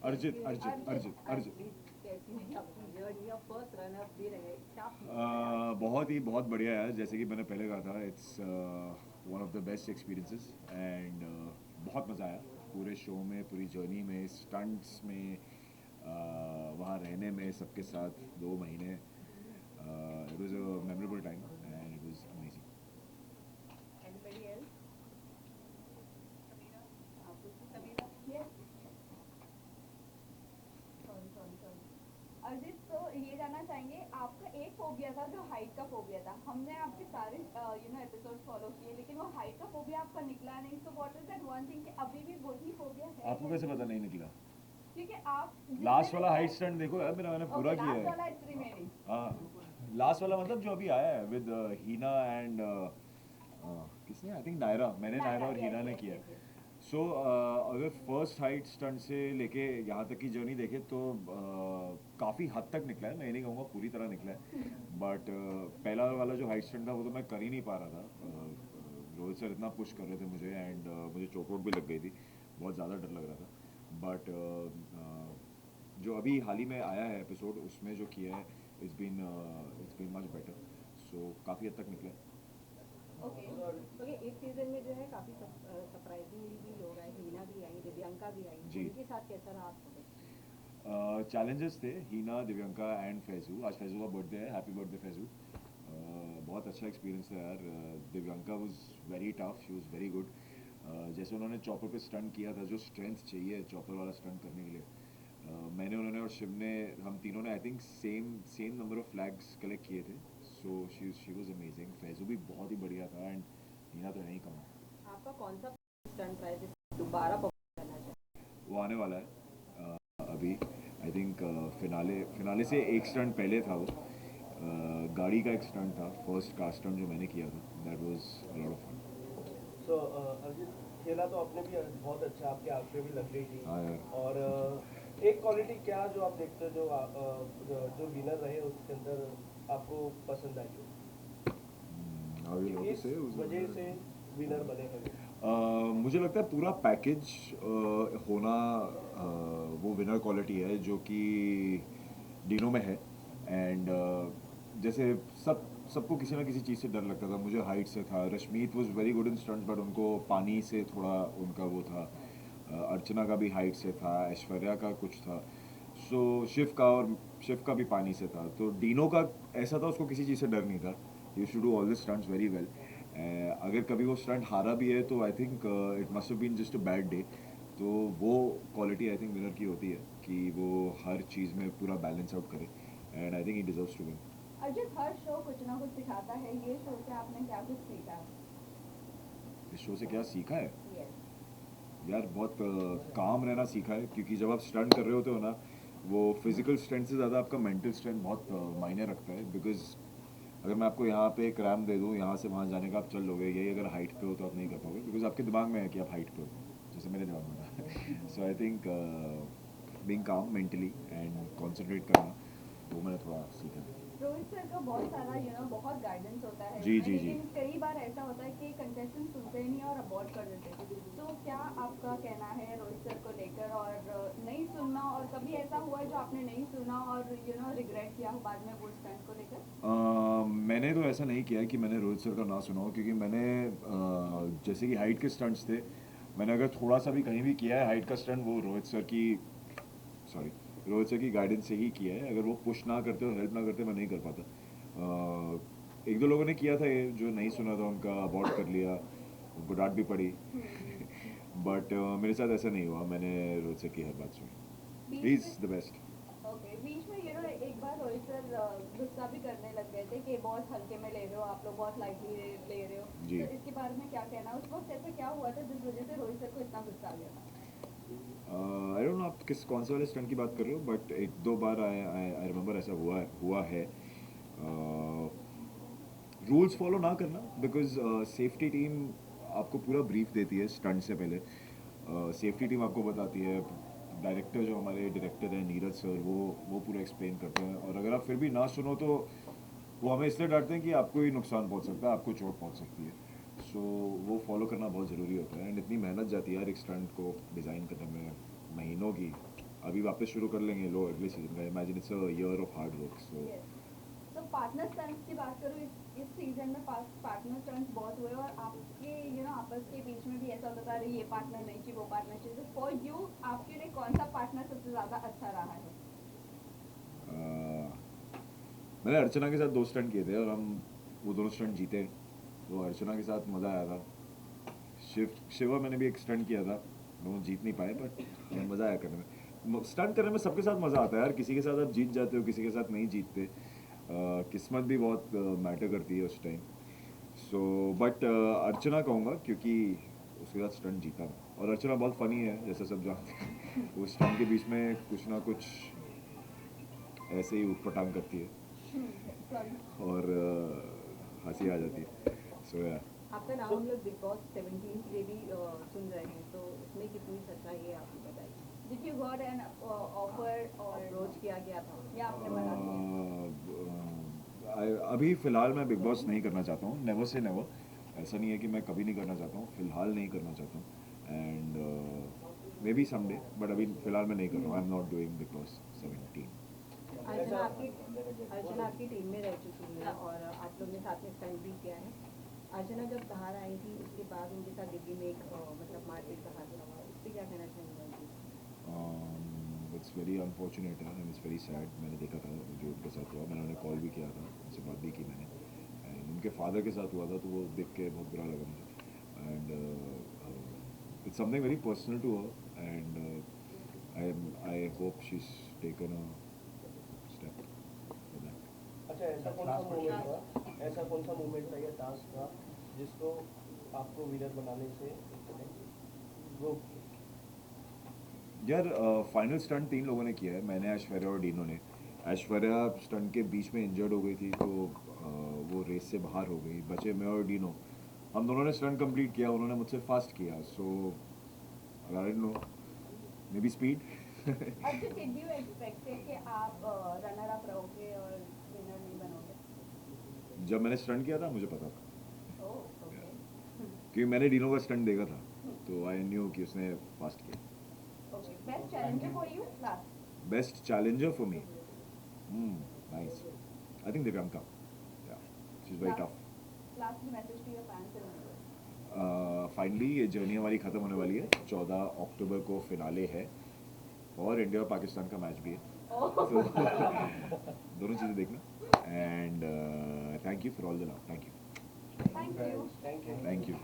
अर्जित अर्जित अर्जित अर्जित कैसी है आपकी जर्नी? और फर्स्ट रनअप भी रहे, क्या फील कर रहे हैं आप? बहुत बढ़िया है, जैसे कि मैंने पहले कहा था, it's one of the best experiences and बहुत मज़ा आया पूरे शो में, पूरी जर्नी में, स्टंट्स में, वहाँ रहने में सबके साथ 2 महीने। It was a memorable time and it was amazing. Anybody else? आप पूछिए Sabina. Yes, sorry sorry sorry. Arijit, तो ये जानना चाहेंगे, आपका एक फोबिया था जो हाइट का फोबिया था। हमने आपके सारे एपिसोड्स फॉलो किए, लेकिन वो हाइट का फोबिया आपका निकला नहीं। So what is that one thing कि अभी भी वही फोबिया है आपको या कैसे नहीं? पता नहीं निकला? क्योंकि आप लास्ट वाला हाइट स्टंट देखो यार, मैंने पूरा ओके, किया लास्ट है। वाला इट्स रिमेनिंग। हाँ, लास्ट वाला मतलब जो अभी आया है विद हीना एंड किसने, आई थिंक नायरा, मैंने नायरा और हीना यस ने यस किया यस है। यस। सो अगर फर्स्ट हाइट स्टंट से लेके यहाँ तक की जर्नी देखे तो काफ़ी हद तक निकला है, मैं नहीं कहूँगा पूरी तरह निकला है, बट पहला वाला जो हाइट स्टंट था वो तो मैं कर ही नहीं पा रहा था। रोहित सर इतना पुश कर रहे थे मुझे एंड मुझे चोट वोट भी लग गई थी, बहुत ज़्यादा डर लग रहा था। बट जो अभी हाल ही में आया है एपिसोड, उसमें जो किया है, इट्स बीन मच बेटर। सो काफ़ी हद तक निकला है। ओके ओके, इस सीजन में जो है काफी सरप्राइजिंगली भी लोग आए, हीना भी आई, दिव्यांका भी आई, जी, उनके साथ कैसा रहा आपको देख के? चैलेंजेस थे, हीना, दिव्यंका एंड फैजू। आज फैजू का बर्थडे है, हैप्पी बर्थडे फैजू। बहुत अच्छा एक्सपीरियंस था यार। Divyanka was very tough, she was very good. जैसे उन्होंने चॉपर पे स्टंट किया था, जो स्ट्रेंथ चाहिए चॉपर वाला स्टंट करने के लिए, मैंने, उन्होंने और शिव ने, हम तीनों ने I think same same number of flags collect किए थे। So she was amazing. Faizu भी बहुत ही बढ़िया था एंड हीना तो है ही कम। आपका कौन सा स्टंट रहा है जिसे दोबारा परफॉर्म करना चाहिए? वो आने वाला है अभी, आई थिंक फिनाले फिनाले से एक स्टंट पहले था वो। गाड़ी का एक स्टंट था, फर्स्ट कार स्टंट जो मैंने किया था, that was a lot of fun. So Arjit, खेला तो आपने भी बहुत अच्छा, आपके आंखें भी लग रही थी। हाँ यार। और एक क्वालिटी क्या जो आप देखते हो, जो विनर रहे उसके अंदर आपको पसंद आई हो, हाउ यू कि वांट टू इस से वजह से विनर बने हैं वो? मुझे लगता है पूरा पैकेज होना, वो विनर क्वालिटी है जो कि डिनो में है। एंड जैसे सबको किसी ना किसी चीज़ से डर लगता था। मुझे हाइट से था, Rashmeet was very good in stunts but उनको पानी से थोड़ा उनका वो था। अर्चना का भी हाइट से था, ऐश्वर्या का कुछ था। सो शिव का भी पानी से था। तो डीनो का ऐसा था, उसको किसी चीज़ से डर नहीं था। He used to do all the stunts very well. अगर कभी वो स्टंट हारा भी है तो I think it must have been just a bad day. तो वो क्वालिटी आई थिंक विनर की होती है कि वो हर चीज़ में पूरा बैलेंस आउट करे, and I think he deserves to win. Arijit, हर शो कुछ ना कुछ सिखाता है। ये शो से आपने क्या कुछ सीखा? इस शो से क्या सीखा है? यस। यार बहुत काम रहना सीखा है, क्योंकि जब आप स्टंट कर रहे होते हो ना, वो फिजिकल स्ट्रेंथ से ज़्यादा आपका मेंटल स्ट्रेंथ बहुत मायने रखता है। बिकॉज अगर मैं आपको यहाँ पे एक रैम दे दूँ, यहाँ से वहाँ जाने का आप चल लोगे, यही अगर हाइट पे हो तो आप नहीं कर पाओगे, बिकॉज आपके दिमाग में है कि आप हाइट पे हो, जैसे मेरे दिमाग में था। So I think being calm mentally and concentrate करना, वो मैंने थोड़ा सीखा है। रोहित सर का बहुत सारा बहुत गाइडेंस होता है जी इसमें, जी जी। लेकिन कई बार ऐसा होता है कि कंटेस्टेंट सुनते ही नहीं और अबॉर्ड कर देते हैं। तो क्या आपका कहना है रोहित सर को लेकर, और नहीं सुनना, और कभी ऐसा हुआ है जो आपने नहीं सुना और रिग्रेट किया हो बाद में वो स्टंट को लेकर? मैंने तो ऐसा नहीं किया है कि मैंने रोहित सर का ना सुना हो, क्योंकि मैंने जैसे कि हाइट के स्टंट्स थे, मैंने अगर थोड़ा सा भी कहीं भी किया है हाइट का स्टंट, वो सॉरी रोहित सर की गाइडेंस से ही किया है। अगर वो पुश ना करते और हेल्प ना करते, मैं नहीं कर पाता। एक दो लोगों ने किया था ये, जो नहीं सुना था उनका अबॉर्ट कर लिया, उनको डांट भी पड़ी। बट मेरे साथ ऐसा नहीं हुआ, मैंने रोहित सर की हर बात सुनी। ही बीच इज़ में द बेस्ट। ओके, बीच में एक बार रोहित सर गुस्सा भी करने लग गए थे कि बहुत हल्के में ले रहे हो आप लोग, बहुत लाइटली ले रहे हो। जी। तो इसके बारे में क्या कहना? उस वक्त ऐसा क्या हुआ था जिस वजह से रोहित सर को इतना गुस्सा आ गया था? आई डोंट नो आप कौन से वाले स्टंट की बात कर रहे हो, बट एक दो बार आई रिमेंबर ऐसा हुआ है। रूल्स फॉलो ना करना, बिकॉज सेफ्टी टीम आपको पूरा ब्रीफ देती है स्टंट से पहले। सेफ्टी टीम आपको बताती है, डायरेक्टर जो हमारे डायरेक्टर हैं नीरज सर, वो पूरा एक्सप्लेन करते हैं, और अगर आप फिर भी ना सुनो तो वो हमें इसलिए डांटते हैं कि आपको ही नुकसान पहुंच सकता है, आपको चोट पहुंच सकती है। सो वो फॉलो करना बहुत ज़रूरी होता है, एंड इतनी मेहनत जाती है यार एक स्टंट को डिज़ाइन करने में, महीनों की। अभी वापस शुरू कर लेंगे लोग अगले सीजन का. Imagine it's a year of hard work. So तो पार्टनर स्टंट्स की बात करूँ, इस सीजन में पार्टनर स्टंट्स बहुत हुए और आपके आपस के बीच में भी ऐसा होता था, अरे ये पार्टनर नहीं चाहिए, वो पार्टनर चाहिए. तो फॉर यू आपके लिए कौन सा पार्टनर सबसे ज्यादा अच्छा रहा है? मैंने अर्चना के साथ 2 स्टंट किए थे और हम वो दोनों स्टंट जीते. तो अर्चना के साथ मज़ा आया था. शिवा मैंने भी एक स्टंट किया था, दोनों जीत नहीं पाए बट मज़ा आया करने में. स्टंट करने में सबके साथ मज़ा आता है यार. किसी के साथ आप जीत जाते हो, किसी के साथ नहीं जीतते. किस्मत भी बहुत मैटर करती है उस टाइम. सो बट अर्चना कहूँगा क्योंकि उसके साथ स्टंट जीता मैं. और अर्चना बहुत फ़नी है जैसे सब जानते हैं. वो स्टंट के बीच में कुछ ना कुछ ऐसे ही उटपटांग करती है और हंसी आ जाती है. सो या आपका नाम हम लोग बिग बॉस 17 के लिए भी सुन रहे हैं, तो इसमें कितनी सच्चाई है आपको बताइए. Did you got an offer और अप्रोच किया गया था. या आपने मना किया? अभी फ़िलहाल मैं बिग बॉस नहीं करना चाहता हूँ. Never say never. ऐसा नहीं है कि मैं कभी नहीं करना चाहता हूँ, फ़िलहाल नहीं करना चाहता हूँ. And may be someday, but अभी फ़िलहाल मैं नहीं कर रहा हूँ. I am not doing big boss 17. अर्चना आपकी टीम में रह चुकी है और आप लोग ने साथ में स्टंट भी किया है. अर्चना जब बाहर आई थी उसके बाद उनके साथ दिल्ली में एक मतलब मारपीट का हादसा हुआ, उस पर क्या कहना चाहेंगे? It's very unfortunate and it's very sad. मैंने देखा था जो उनके साथ हुआ. मैंने उन्हें कॉल भी किया था, उनसे बात भी की मैंने. एंड उनके फादर के साथ हुआ था तो वो देख के बहुत बुरा लगा मुझे. And it's something very personal to her and I hope she is taken a step for that. अच्छा, ऐसा कौन सा मूवमेंट था या टास्क था जिसको आपको विनर बनाने से रोक दिया? यार फाइनल स्टंट 3 लोगों ने किया है, मैंने, ऐश्वर्या और डीनो ने. ऐश्वर्या स्टंट के बीच में इंजर्ड हो गई थी तो वो रेस से बाहर हो गई. बचे मैं और डीनो. हम दोनों ने स्टंट कंप्लीट किया, उन्होंने मुझसे फास्ट किया. So I don't know, maybe speed. Arjun, did you expected कि आप रनर अप रहोगे और विनर नहीं बनोगे? जब मैंने स्टंट किया था मुझे पता था, ओह, ओके. क्योंकि मैंने डीनो का स्टंट देखा था तो आई न्यू कि उसने फास्ट किया. Okay, best challenger for you last? Best challenger for me, nice. I think Divyanka. Yeah she is very tough. Lastly message to your fans and viewers. Finally ये journey हमारी ख़त्म होने वाली है. 14 अक्टूबर को फिनाले है और इंडिया और पाकिस्तान का मैच भी है. तो दोनों चीज़ें देखना. And thank you for all the love. Thank you. Thank you.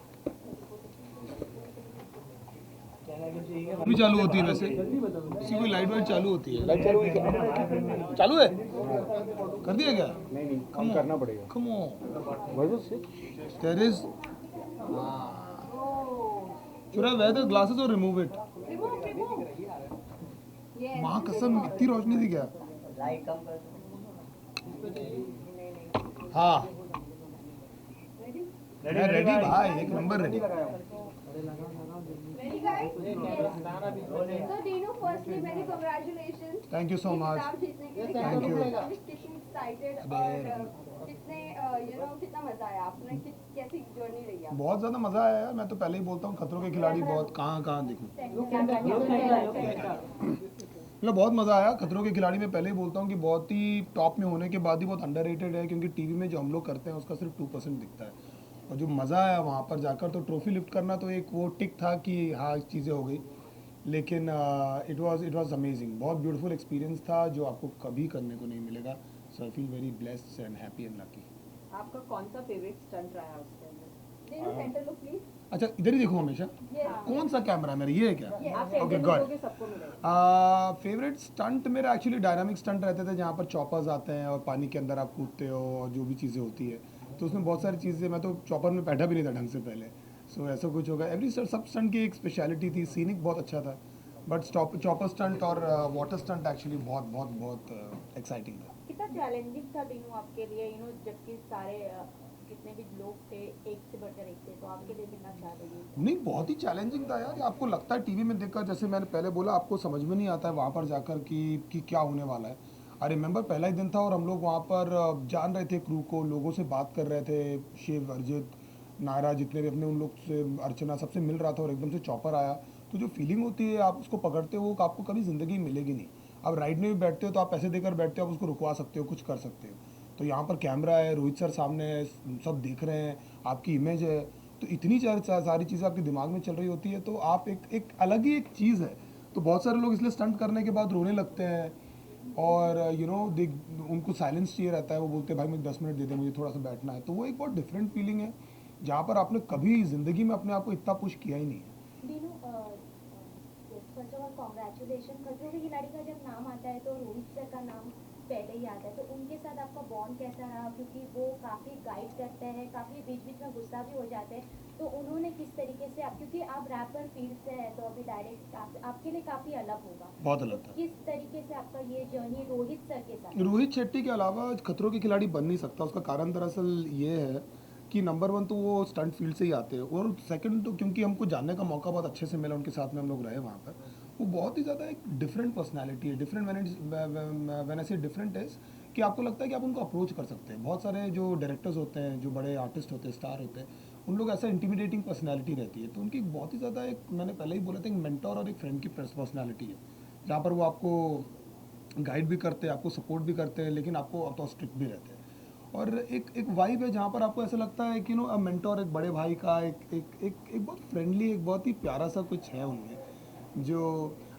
भी चालू होती है वैसे, इसी कोई लाइट वाइट चालू होती है. चालू है? कर दिया क्या? नहीं कम करना पड़ेगा. Come on. देयर इज चुरा वेयर द ग्लासेस और रिमूव इट. रिमूव. यस. मां कसम इतनी रोशनी थी क्या? हाँ मैं रेडी भाई, एक number ready. Ready, guys? So, Dino, firstly, many congratulations. Thank you so इस much. खिताब जीतने के लिए. Thank you. कितनी excited और कितने कितना मजा आया आपने, कैसी जर्नी रही है? बहुत ज़्यादा मज़ा आया यार. मैं तो पहले ही बोलता हूँ खतरों के खिलाड़ी बहुत कहाँ दिखूँ. मतलब बहुत मज़ा आया. खतरों के खिलाड़ी में पहले ही बोलता हूँ कि बहुत ही टॉप में होने के बाद ही बहुत अंडररेटेड है, क्योंकि टीवी में जो हम लोग करते हैं उसका सिर्फ 2% दिखता है. और जो मज़ा आया वहाँ पर जाकर, तो ट्रॉफी लिफ्ट करना तो एक वो टिक था कि हाँ चीज़ें हो गई, लेकिन इट वाज अमेजिंग. बहुत ब्यूटीफुल एक्सपीरियंस था जो आपको कभी करने को नहीं मिलेगा. So I feel very blessed and happy and lucky. आपका कौन सा फेवरेट स्टंट रहा है उसके अंदर? Dino, center look, please. अच्छा इधर ही देखो हमेशा. Yes. कौन सा कैमरा है मेरा, ये है क्या? आप Okay, सेंटर good. लोगोगे सबको मिलेगा. फेवरेट स्टंट मेरा एक्चुअली डायनामिक स्टंट रहते थे, जहाँ पर चॉपर्स आते हैं और पानी के अंदर आप कूदते हो और जो भी चीज़ें होती है, तो उसमें बहुत सारी चीज़ें. मैं तो चॉपर में बैठा भी नहीं था ढंग से पहले. सो ऐसा कुछ होगा. एवरी सब स्टंट की एक स्पेशलिटी थी. सीनिक बहुत अच्छा था, बट चॉपर स्टंट और वाटर स्टंट एक्चुअली बहुत एक्साइटिंग था. कितना चैलेंजिंग था डिनो आपके लिए, जबकि सारे जितने भी लोग थे एक से बढ़कर एक थे, तो आपके लिए कितना चैलेंजिंग? नहीं, बहुत ही चैलेंजिंग था यार. आपको लगता है टीवी में देखकर, जैसे मैंने पहले बोला, आपको समझ में नहीं आता है वहाँ पर जाकर कि क्या होने वाला है. आई रिमेंबर पहला ही दिन था और हम लोग वहाँ पर जान रहे थे क्रू को, लोगों से बात कर रहे थे, शिव, अर्जित, नायरा, जितने भी अपने उन लोग से, अर्चना, सबसे मिल रहा था. और एकदम से चॉपर आया तो जो फीलिंग होती है आप उसको पकड़ते हो वो आपको कभी ज़िंदगी में मिलेगी नहीं। आप राइड में भी बैठते हो तो आप पैसे देकर बैठते हो, आप उसको रुकवा सकते हो, कुछ कर सकते हो। तो यहाँ पर कैमरा है, रोहित सर सामने है, सब देख रहे हैं, आपकी इमेज है, तो इतनी सारी चीज़ें आपके दिमाग में चल रही होती है, तो आप एक अलग ही एक चीज़ है। तो बहुत सारे लोग इसलिए स्टंट करने के बाद रोने लगते हैं और दे उनको साइलेंस चाहिए रहता है, वो बोलते हैं भाई मुझे 10 मिनट दे दे, मुझे थोड़ा सा बैठना है। तो वो एक बहुत डिफरेंट फीलिंग है जहाँ पर आपने कभी ज़िंदगी में अपने आप को इतना पुश किया ही नहीं है। Dinu, first of all congratulation. खतरों के खिलाड़ी का जब नाम आता है तो रोहित सर का नाम पहले ही आता है, तो उनके साथ आपका बॉन्ड कैसा रहा? क्योंकि वो काफ़ी गाइड करते हैं, काफ़ी बीच बीच में गुस्सा भी हो जाते हैं, तो उन्होंने किस तरीके से क्योंकि आप रैपर फील्ड से है तो अभी डायरेक्ट आपके लिए काफ़ी अलग होगा, बहुत अलग था। किस तरीके से आपका ये जर्नी रोहित सर के साथ? रोहित शेट्टी के अलावा खतरों के खिलाड़ी बन नहीं सकता। उसका कारण दरअसल ये है कि नंबर वन तो वो स्टंट फील्ड से ही आते हैं, और सेकंड तो क्योंकि हमको जानने का मौका बहुत अच्छे से मिला, उनके साथ में हम लोग रहे वहाँ पर। वो बहुत ही ज़्यादा एक डिफरेंट पर्सनैलिटी है। डिफरेंट व्हेन आई से डिफरेंट इज कि आपको लगता है कि आप उनको अप्रोच कर सकते हैं। बहुत सारे जो डायरेक्टर्स होते हैं, जो बड़े आर्टिस्ट होते हैं, स्टार होते हैं, उन लोग ऐसा इंटिमिडेटिंग पर्सनैलिटी रहती है। तो उनकी बहुत ही ज़्यादा एक, मैंने पहले ही बोला था, एक मेंटोर और एक फ्रेंड की पर्सनैलिटी है, जहाँ पर वो आपको गाइड भी करते हैं, आपको सपोर्ट भी करते हैं, लेकिन आपको तो स्ट्रिक्ट भी रहते हैं। और एक वाइब है जहाँ पर आपको ऐसा लगता है कि अ मेंटोर, एक बड़े भाई का एक बहुत फ्रेंडली, एक बहुत ही प्यारा सा कुछ है उनमें। जो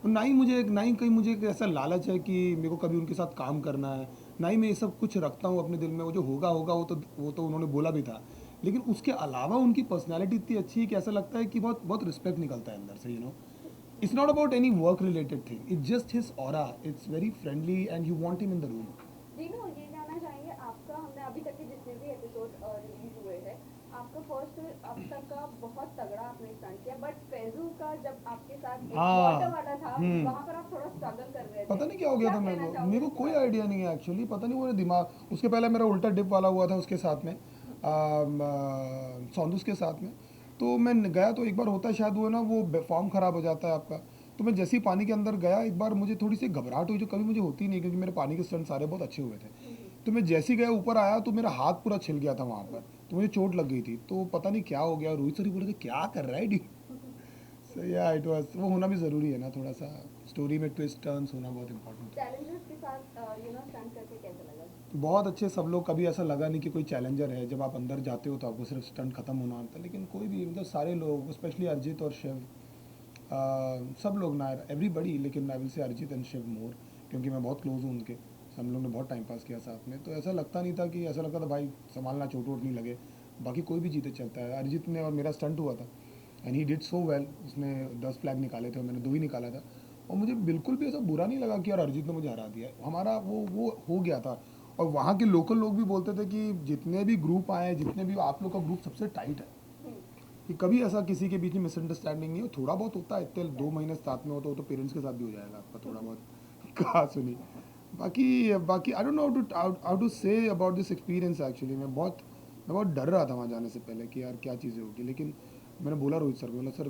ना ही कहीं मुझे एक ऐसा लालच है कि मेरे को कभी उनके साथ काम करना है, ना ही मैं ये सब कुछ रखता हूँ अपने दिल में। वो जो होगा होगा, वो तो उन्होंने बोला भी था। लेकिन उसके अलावा उनकी पर्सनैलिटी इतनी अच्छी है कि ऐसा लगता है कि बहुत बहुत रिस्पेक्ट निकलता है अंदर से। It's not about any work related thing. It's just his aura. It's very friendly and you want him in the room. Dinu, ये जानना चाहेंगे आपका, हमने अभी तक के जितने भी एपिसोड रिलीज हुए हैं, आपका फर्स्ट अब तक का बहुत तगड़ा आपने स्टंट किया, बट फैजू का जब आपके साथ एक हाँ, वाटर वाला था, वहाँ पर आप थोड़ा स्ट्रगल कर रहे थे। पता नहीं क्या हो गया था कहना मेरे को चाहोगे मेरे को इस कोई बारे में? आइडिया नहीं है एक्चुअली। पता नहीं, वो दिमाग, उसके पहले मेरा उल्टा डिप वाला हुआ था उसके साथ में, सौंदूस के साथ में। तो मैं गया तो एक बार होता है शायद वो ना, वो फॉर्म ख़राब हो जाता है आपका। तो मैं जैसे ही पानी के अंदर गया एक बार, मुझे थोड़ी सी घबराहट हुई, जो कभी मुझे होती नहीं, क्योंकि मेरे पानी के स्टंट सारे बहुत अच्छे हुए थे। तो मैं जैसे ही गया ऊपर आया तो मेरा हाथ पूरा छिल गया था वहाँ पर, तो मुझे चोट लग गई थी। तो पता नहीं क्या हो गया, रोहित सर ही बोले थे क्या कर रहा है डी। सो या इट वाज, वो होना भी ज़रूरी है ना, थोड़ा सा स्टोरी में ट्विस्ट टर्न्स होना बहुत इंपॉर्टेंट है। चैलेंजेस के साथ स्टंट करके कैसा लगा? बहुत अच्छे सब लोग, कभी ऐसा लगा नहीं कि कोई चैलेंजर है। जब आप अंदर जाते हो तो आपको सिर्फ स्टंट खत्म होना होता है, लेकिन कोई भी, मतलब सारे लोग, स्पेशली अरिजीत और शिव, सब लोग ना, एवरीबडी, लेकिन I will say Arijit and Shiv मोर, क्योंकि मैं बहुत क्लोज हूँ उनके। हम लोग ने बहुत टाइम पास किया साथ में, तो ऐसा लगता नहीं था कि, ऐसा लगता था भाई संभालना, चोट वोट नहीं लगे। बाकी कोई भी जीते चलता है। अरिजीत ने और मेरा स्टंट हुआ था and he did so well. उसने 10 फ्लैग निकाले थे और मैंने 2 ही निकाला था, और मुझे बिल्कुल भी ऐसा बुरा नहीं लगा कि यार अरिजीत ने मुझे हरा दिया। हमारा वो हो गया था। और वहाँ के लोकल लोग भी बोलते थे कि जितने भी ग्रुप आए, जितने भी, आप लोग का ग्रुप सबसे टाइट है, कि कभी ऐसा किसी के बीच में मिसअंडरस्टैंडिंग नहीं हो। थोड़ा बहुत होता है, इतने 2 महीने साथ में हो तो पेरेंट्स के साथ भी हो जाएगा आपका थोड़ा बहुत। कहा सुनी। बाकी I don't know how to say about this experience actually. मैं बहुत डर रहा था वहाँ जाने से पहले कि यार क्या चीज़ें होगी, लेकिन मैंने बोला रोहित सर को, बोला सर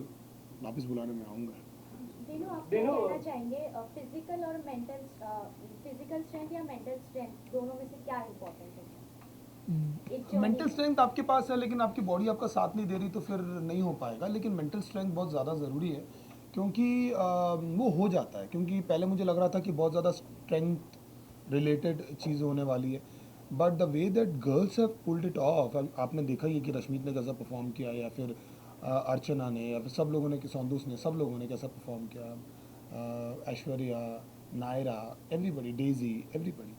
वापस बुलाने में आऊँगा। दीनू, आप क्या दीनू, कहना चाहेंगे, फिजिकल और मेंटल, फिजिकल स्ट्रेंथ या मेंटल स्ट्रेंथ, दोनों में से क्या इम्पोर्टेंट है? एक journey मेंटल में। स्ट्रेंथ आपके पास है, लेकिन आपकी बॉडी आपका साथ नहीं दे रही तो फिर नहीं हो पाएगा। लेकिन मेंटल स्ट्रेंथ बहुत ज़्यादा ज़रूरी है, क्योंकि वो हो जाता है। क्योंकि पहले मुझे लग रहा था कि बहुत ज़्यादा स्ट्रेंथ रिलेटेड चीज़ होने वाली है, but the way that girls have pulled it of, आपने देखा ही है कि रश्मित ने कैसा परफॉर्म किया, या फिर अर्चना ने, या फिर सब लोगों ने, कि सौंदूस ने, सब लोगों ने कैसा परफॉर्म किया, Aishwarya, Naira, everybody, Daisy, everybody.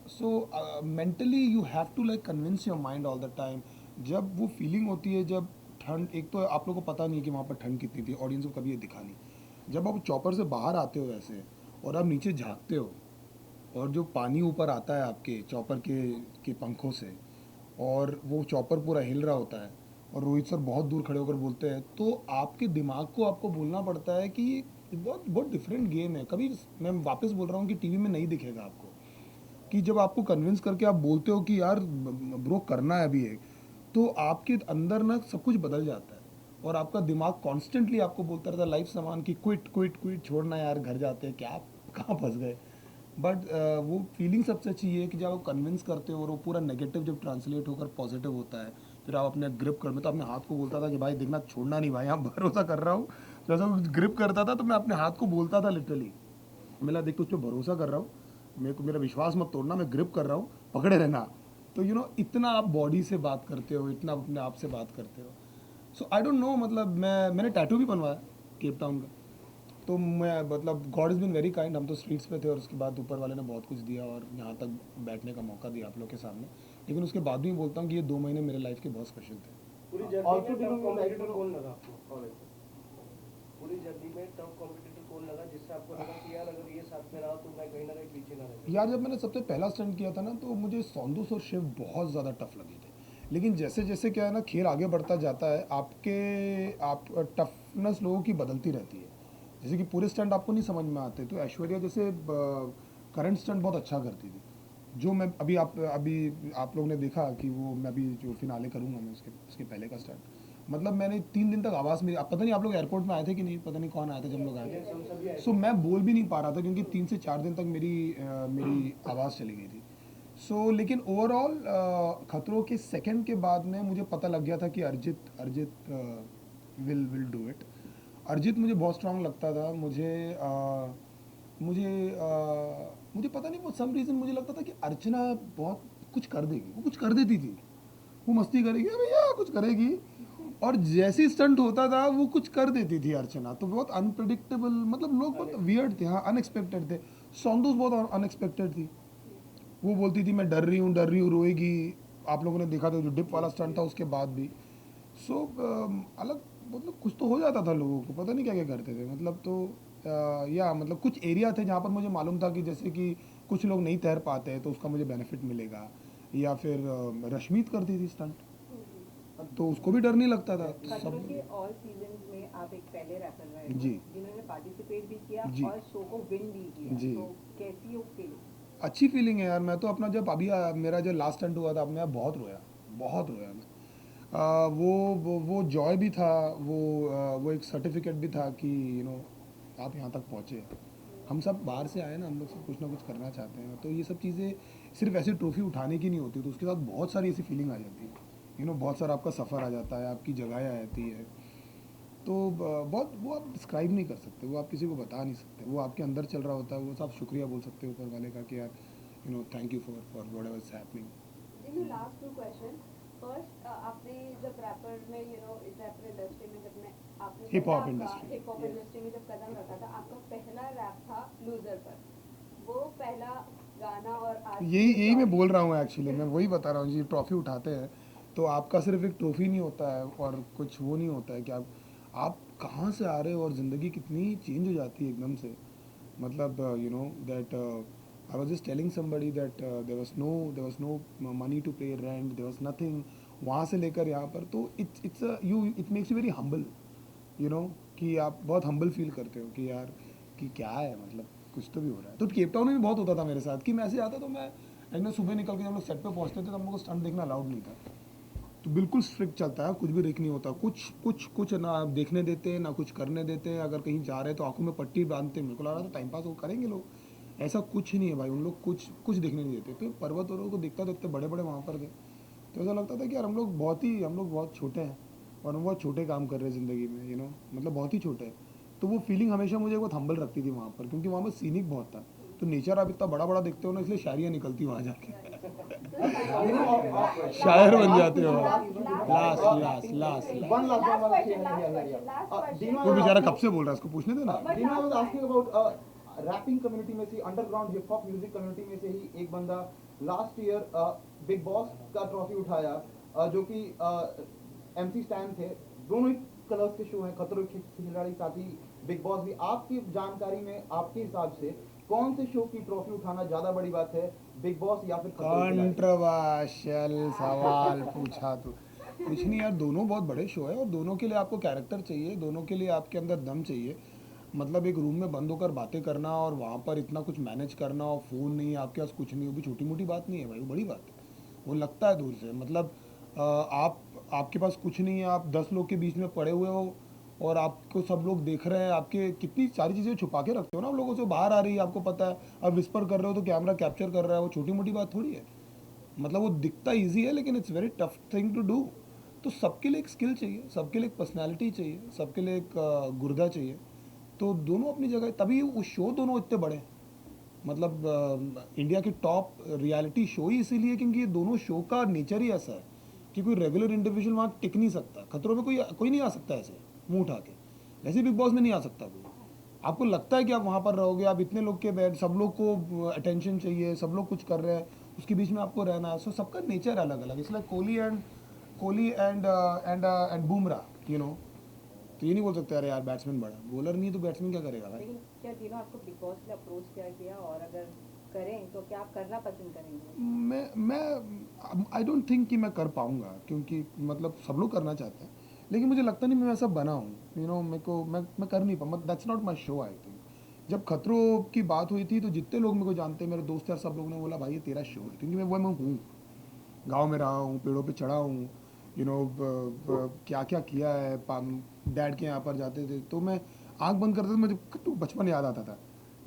So mentally you have to like convince your mind all the time. जब वो फीलिंग होती है, जब ठंड, एक तो आप लोगों को पता नहीं है कि वहाँ पर ठंड कितनी थी, ऑडियंस को कभी ये दिखा नहीं। जब आप चॉपर से बाहर आते हो ऐसे, और आप नीचे झाँकते हो, और जो पानी ऊपर आता है आपके चॉपर के पंखों से, और वो चॉपर पूरा हिल रहा होता है, और रोहित सर बहुत दूर खड़े होकर बोलते हैं, तो आपके दिमाग को आपको बोलना पड़ता है कि ये बहुत बहुत डिफरेंट गेम है। कभी, मैं वापस बोल रहा हूँ कि टीवी में नहीं दिखेगा आपको, कि जब आपको कन्विंस करके आप बोलते हो कि यार ब्रो करना है अभी एक, तो आपके अंदर ना सब कुछ बदल जाता है, और आपका दिमाग कॉन्स्टेंटली आपको बोलता रहता है लाइफ सामान की क्विट क्विट क्विट, छोड़ना यार, घर जाते हैं, क्या कहाँ फंस गए। बट वो फीलिंग सबसे अच्छी है कि जब आप कन्विंस करते हो और वो पूरा नेगेटिव जब ट्रांसलेट होकर पॉजिटिव होता है, फिर आप अपने ग्रिप कर, मैं तो अपने हाथ को बोलता था कि भाई देखना छोड़ना नहीं भाई, यहाँ भरोसा कर रहा हूँ। जैसा वो ग्रिप करता था तो मैं अपने हाथ को बोलता था लिटरली, मेरा देख तुझ पे भरोसा कर रहा हूँ, मेरे को मेरा विश्वास मत तोड़ना, मैं ग्रिप कर रहा हूँ, पकड़े रहना। तो इतना आप बॉडी से बात करते हो, इतना अपने आप से बात करते हो। सो आई डोंट नो, मतलब मैंने टैटू भी बनवाया केप टाउन का। तो मैं मतलब God is been very kind, हम तो स्ट्रीट्स पे थे और उसके बाद ऊपर वाले ने बहुत कुछ दिया और यहाँ तक बैठने का मौका दिया आप लोग के सामने। लेकिन उसके बाद भी बोलता हूँ कि ये 2 महीने मेरे लाइफ के बहुत स्पेशल थे। पूरी Also, जर्नी do में you tough like competitor to- कौन लगा आपको? पूरी जर्नी में टफ कॉम्पिटिटर कौन लगा जिससे आपको लगा कि यार अगर ये साथ में रहा तो मैं कहीं ना कहीं पीछे ना रह यार जब मैंने सबसे पहला स्टंट किया था ना, तो मुझे सौंदूस और शिव बहुत ज़्यादा टफ लगे थे। लेकिन जैसे जैसे क्या है ना, खेल आगे बढ़ता जाता है, आप टफनेस लोगों की बदलती रहती है। जैसे कि पूरे स्टंट आपको नहीं समझ में आते, तो ऐश्वर्या जैसे करंट स्टंट बहुत अच्छा करती थी। जो मैं अभी आप लोग ने देखा कि वो मैं अभी जो फिनाले करूँगा मैं उसके पहले का स्टंट, मतलब मैंने 3 दिन तक आवाज़ मेरी, अब पता नहीं आप लोग एयरपोर्ट में आए थे कि नहीं, पता नहीं कौन आया था जब हम लोग आए थे। सो मैं बोल भी नहीं पा रहा था क्योंकि 3 से 4 दिन तक मेरी आवाज़ चली गई थी। सो लेकिन ओवरऑल खतरों के सेकंड के बाद में मुझे पता लग गया था कि अर्जित विल डू इट। अर्जित मुझे बहुत स्ट्रांग लगता था। मुझे पता नहीं, वो सम रीज़न मुझे लगता था कि अर्चना बहुत कुछ कर देगी, वो कुछ कर देती थी, वो मस्ती करेगी भैया कुछ करेगी, और जैसे स्टंट होता था वो कुछ कर देती थी अर्चना। तो बहुत अनप्रिडिक्टेबल, मतलब लोग बहुत वियर्ड थे, हाँ अनएक्सपेक्टेड थे। सौंदूस बहुत अनएक्सपेक्टेड थी, वो बोलती थी मैं डर रही हूँ रोएगी। आप लोगों ने देखा था जो डिप वाला स्टंट था उसके बाद भी। सो अलग मतलब कुछ तो हो जाता था लोगों को, पता नहीं क्या क्या करते थे मतलब। तो या मतलब कुछ एरिया थे जहाँ पर मुझे मालूम था कि जैसे कि कुछ लोग नहीं तैर पाते हैं तो उसका मुझे बेनिफिट मिलेगा, या फिर रश्मीत करती थी स्टंट तो उसको भी डर नहीं लगता था। खतरों के सब ऑल सीजन्स में आप एक पहले रैपर रहे जी। जिन्होंने पार्टिसिपेट भी किया जी। और शो को विन भी किया, जी। तो कैसी वो फीलिंग? अच्छी फीलिंग है यार। मैं तो अपना जब अभी मेरा जो लास्ट स्टंट हुआ था, मैं बहुत रोया मैं। वो जॉय भी था, वो एक सर्टिफिकेट भी था कि आप यहाँ तक पहुँचे। हम सब बाहर से आए ना, हम लोग सब कुछ ना कुछ करना चाहते हैं, तो ये सब चीज़ें सिर्फ ऐसे ट्रॉफी उठाने की नहीं होती, तो उसके साथ बहुत सारी ऐसी फीलिंग आ जाती है। बहुत सारा आपका सफ़र आ जाता है, आपकी जगह आ जाती है। तो बहुत वो आप डिस्क्राइब नहीं कर सकते, वो आप किसी को बता नहीं सकते, वो आपके अंदर चल रहा होता है। वो आप शुक्रिया बोल सकते हो ऊपर वाले का कि यार thank you for whatever is happening. जी लास्ट 2 क्वेश्चन। फर्स्ट, आपने जब रैपर में रैपर इंडस्ट्री में जब मैं आपने Hip hop industry. Hip hop industry में जब कदम रखा था, आपका पहला रैप था लूजर पर। वो पहला गाना और आज यही मैं बोल रहा हूँ एक्चुअली, मैं वही बता रहा हूँ जी। ट्रॉफी उठाते हैं तो आपका सिर्फ एक ट्रॉफी नहीं होता है और कुछ वो नहीं होता है कि आप कहाँ से आ रहे हो और ज़िंदगी कितनी चेंज हो जाती है एकदम से। मतलब that I was just telling somebody that there was no money to pay rent, there was nothing. वहाँ से लेकर यहाँ पर, तो it makes you very humble, कि आप बहुत हम्बल फील करते हो कि यार कि क्या है, मतलब कुछ तो भी हो रहा है। तो केप टाउन में भी बहुत होता था मेरे साथ कि मैं ऐसे आता तो मैं सुबह निकल के जब लोग सेट पे पहुंचते थे तो हम लोग को स्टंट देखना अलाउड नहीं था। तो बिल्कुल स्ट्रिक्ट चलता है, कुछ भी रिक नहीं होता, कुछ ना देखने देते ना कुछ करने देते। अगर कहीं जा रहे तो आंखों में पट्टी बांधते, मेरे को लग रहा था टाइम पास वो करेंगे लोग, ऐसा कुछ नहीं है भाई। उन लोग कुछ देखने नहीं देते। तो पर्वत और को देखता देखते बड़े बड़े वहाँ पर थे, तो ऐसा लगता था कि यार हम लोग बहुत छोटे हैं और हम बहुत छोटे काम कर रहे हैं ज़िंदगी में, मतलब बहुत ही छोटे हैं। तो वो फीलिंग हमेशा मुझे बहुत हम्बल रखती थी वहाँ पर, क्योंकि वहाँ पर सीनिक बहुत था। तो नेचर आप इतना बड़ा बड़ा देखते हो ना, इसलिए शायरियाँ निकलती वहाँ जाके, शायर बन जाते हो। Last One last one. वो बेचारा कब से बोल रहा है, उसको पूछने देना। Dino, I was asking about rapping community में से, underground hip hop music community में से ही एक बंदा लास्ट ईयर बिग बॉस का ट्रॉफी उठाया, जो कि MC स्टैन थे। दोनों ही कलर्स के शो हैं, खतरों के खिलाड़ी साथ ही बिग बॉस भी। आपकी जानकारी में, आपके हिसाब से कौन से शो की ट्रॉफी उठाना ज्यादा बड़ी बात है, बिग बॉस या फिर खतरों के खिलाड़ी? कंट्रोवर्शियल सवाल पूछा तो कुछ नहीं यार, दोनों बहुत बड़े शो है और दोनों के लिए आपको कैरेक्टर चाहिए, दोनों के लिए आपके अंदर दम चाहिए। मतलब एक रूम में बंद होकर बातें करना और वहाँ पर इतना कुछ मैनेज करना और फ़ोन नहीं, आपके पास कुछ नहीं, वो भी छोटी मोटी बात नहीं है भाई, वो बड़ी बात है। वो लगता है दूर से, मतलब आपके पास कुछ नहीं है, आप 10 लोग के बीच में पड़े हुए हो और आपको सब लोग देख रहे हैं, आपके कितनी सारी चीज़ें छुपा के रखते हो ना आप लोगों से, बाहर आ रही है आपको पता है, आप विस्पर कर रहे हो तो कैमरा कैप्चर कर रहा है, वो छोटी मोटी बात थोड़ी है। मतलब वो दिखता ईजी है लेकिन it's very tough thing to do. तो सबके लिए एक स्किल चाहिए, सबके लिए एक पर्सनैलिटी चाहिए, सबके लिए एक गुर्दा चाहिए। तो दोनों अपनी जगह, तभी वो शो दोनों इतने बड़े हैं। मतलब इंडिया की टॉप रियलिटी शो ही इसीलिए क्योंकि ये दोनों शो का नेचर ही ऐसा है कि कोई रेगुलर इंडिविजुअल वहाँ टिक नहीं सकता। खतरों में कोई नहीं आ सकता ऐसे मुंह उठा के, ऐसे बिग बॉस में नहीं आ सकता कोई। आपको लगता है कि आप वहाँ पर रहोगे, आप इतने लोग के बैठ, सब लोग को अटेंशन चाहिए, सब लोग कुछ कर रहे हैं, उसके बीच में आपको रहना है। सो सबका नेचर अलग अलग, इसलिए Kohli and Bumrah, you know. तो ये नहीं बोल सकते अरे यार बैट्समैन बड़ा, बॉलर नहीं तो बैट्समैन क्या करेगा भाई। लेकिन क्या तीनों आपको बिग बॉस के लिए अप्रोच किया गया, और अगर करें तो क्या आप करना पसंद करेंगे? मैं आई डोंट थिंक कि मैं कर पाऊंगा, क्योंकि मतलब सब लोग करना चाहते हैं, लेकिन मुझे लगता नहीं मैं वैसा बना हूँ, यू नो। मेरे को मैं कर नहीं पाऊँ, that's not my show. I think जब खतरों की बात हुई थी तो जितने लोग मेरे को जानते हैं, मेरे दोस्त यार, सब लोग ने बोला भाई ये तेरा शो है, क्योंकि मैं हूँ, गाँव में रहा हूँ, पेड़ों पर चढ़ा हूँ, यू नो, क्या क्या किया है। डैड के यहाँ पर जाते थे तो मैं आँख बंद करता था, मुझे बचपन याद आता था,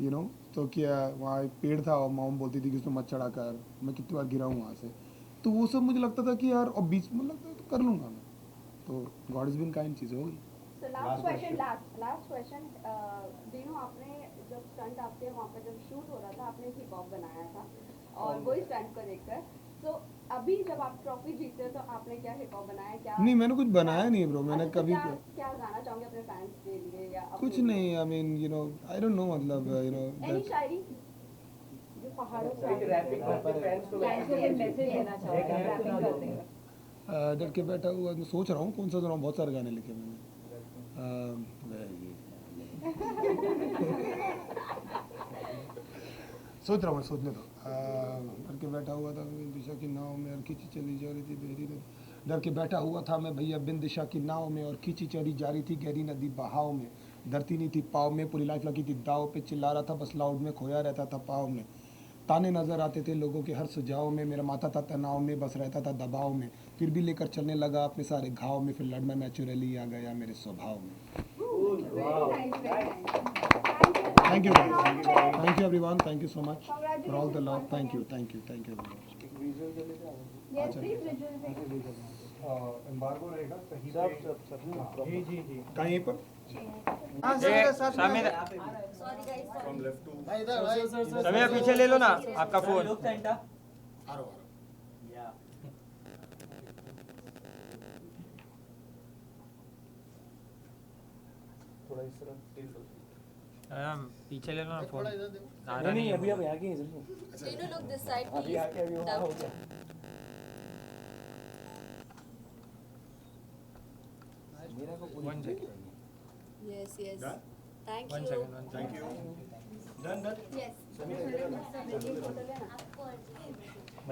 यू नो। तो क्या वहाँ एक पेड़ था और मॉम बोलती थी कि उसमें मत चढ़ा कर, मैं कितनी बार गिरा हूँ वहाँ से। तो वो सब मुझे लगता था कि यार, और बीच में लगता था तो कर लूँगा मैं। तो गॉड इज़ बिन काइंड, चीज़ें होगी। So last question, दिनों आपने जब स्टंट आपके वहाँ पर जब शूट हो रहा था, आपने हिप हॉप बनाया था और वही स्टंट को देखकर, तो अभी जब आप ट्रॉफी जीते हो तो आपने क्या हिप हॉप बनाया? क्या नहीं, मैंने कुछ बनाया नहीं है ब्रो, मैंने अच्छा, तो कभी क्या गाना चाहोगे अपने फैंस के लिए या अपने कुछ लिए? नहीं। I mean you know, I don't no, मतलब यू नो Any शायरी? जो पहाड़ों से एक रैपिंग करके फैंस को फैंस को कोई मैसेज देना चाहोगे, रैपिंग करते हैं? डर के बैठा हुआ, मैं सोच रहा हूँ कौन सा सुनाऊँ, बहुत सारे गाने लिखे मैंने। सोच रहा हूँ, सोचने दो। डर के बैठा हुआ था मैं दिशा की नाव में और खींची चली जा रही थी गहरी नदी। डर के बैठा हुआ था मैं भैया बिन दिशा की नाव में और खींची चली जा रही थी गहरी नदी बहाव में। धरती नहीं थी पाव में, पूरी लाइफ लगी थी दाव पे, चिल्ला रहा था बस लाउड में, खोया रहता था पाव में। ताने नजर आते थे लोगों के हर सुझाव में, मेरा माथा था तनाव में, बस रहता था दबाव में। फिर भी लेकर चलने लगा अपने सारे घाव में, फिर लड़ना नेचुरली आ गया मेरे स्वभाव में। Thank you guys. Thank you everyone. Thank you so much for all the love. Thank you everyone. Yes, please visual. Embargo रहेगा कहीं सब जी जी जी कहाँ यहीं पर? समय पीछे ले लो ना आपका फोन। थोड़ा इस तरह tilt हो। पीछे ले लो ना फोन। नहीं अभी आप यहाँ के इधर तीनों लोग दिस साइड अभी आके अभी वहाँ हो गया। One second. Yes yes thank One you second. Thank you. Done done yes एक फोटो लेना।